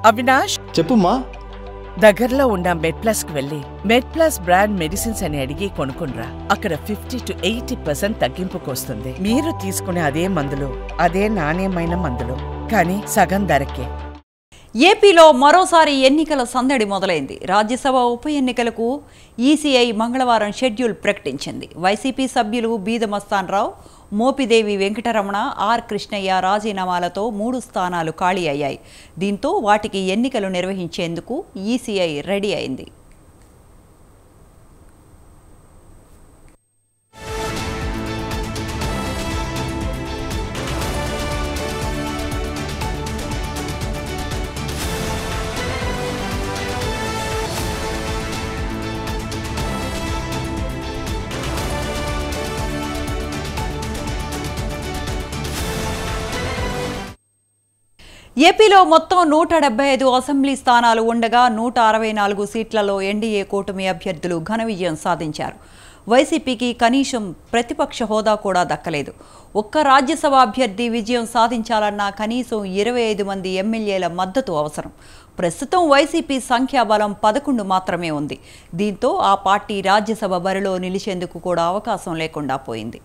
అవినాష్ చెప్పుమా. దగ్గరలో ఉన్న మెడ్ప్లస్కి వెళ్ళి మెడ్ప్లస్ బ్రాండ్ మెడిసిన్స్ అని అడిగి కొనుక్కునరా. అక్కడ 50 to 80% తగ్గింపుకు వస్తుంది. మీరు తీసుకునే అదే మందులు, అదే నాణ్యమైన మందులు, కానీ సగం ధరకే. ఏపీలో మరోసారి ఎన్నికల సందడి మొదలైంది. రాజ్యసభ ఉప ఎన్నికలకు ఈసీఐ మంగళవారం షెడ్యూల్ ప్రకటించింది. వైసీపీ సభ్యులు బీదమస్తాన్ రావు, మోపిదేవి వెంకటరమణ, ఆర్ కృష్ణయ్య రాజీనామాలతో 3 స్థానాలు ఖాళీ అయ్యాయి. దీంతో వాటికి ఎన్నికలు నిర్వహించేందుకు ఈసీఐ రెడీ అయింది. ఏపీలో మొత్తం 175 అసెంబ్లీ స్థానాలు ఉండగా 164 సీట్లలో ఎన్డీఏ కూటమి అభ్యర్థులు ఘన విజయం సాధించారు. వైసీపీకి కనీసం ప్రతిపక్ష హోదా కూడా దక్కలేదు. ఒక్క రాజ్యసభ అభ్యర్థి విజయం సాధించాలన్నా కనీసం 25 మంది ఎమ్మెల్యేల మద్దతు అవసరం. ప్రస్తుతం వైసీపీ సంఖ్యాబలం 11 మాత్రమే ఉంది. దీంతో ఆ పార్టీ రాజ్యసభ బరిలో నిలిచేందుకు కూడా అవకాశం లేకుండా పోయింది.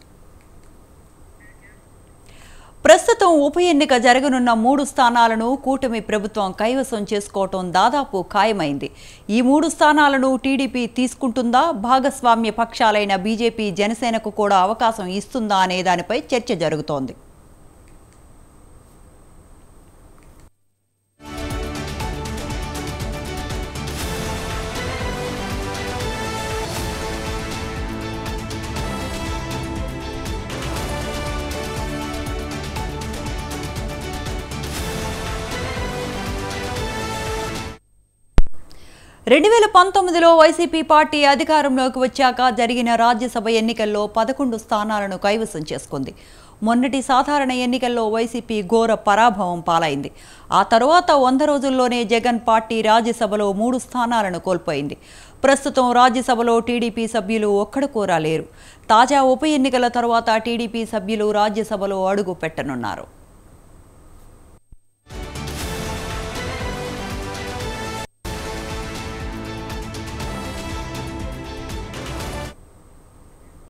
ప్రస్తుతం ఉప ఎన్నిక జరగనున్న 3 స్థానాలను కూటమి ప్రభుత్వం కైవసం చేసుకోవటం దాదాపు ఖాయమైంది. ఈ 3 స్థానాలను టీడీపీ తీసుకుంటుందా, భాగస్వామ్య పక్షాలైన బీజేపీ, జనసేనకు కూడా అవకాశం ఇస్తుందా అనే దానిపై చర్చ జరుగుతోంది. రెండు 2019లో వైసీపీ పార్టీ అధికారంలోకి వచ్చాక జరిగిన రాజ్యసభ ఎన్నికల్లో 11 స్థానాలను కైవసం చేసుకుంది. మొన్నటి సాధారణ ఎన్నికల్లో వైసీపీ ఘోర పరాభవం పాలైంది. ఆ తరువాత 100 రోజుల్లోనే జగన్ పార్టీ రాజ్యసభలో 3 స్థానాలను కోల్పోయింది. ప్రస్తుతం రాజ్యసభలో టీడీపీ సభ్యులు ఒక్కడు కూడా లేరు. తాజా ఉప ఎన్నికల తరువాత టీడీపీ సభ్యులు రాజ్యసభలో అడుగు పెట్టనున్నారు.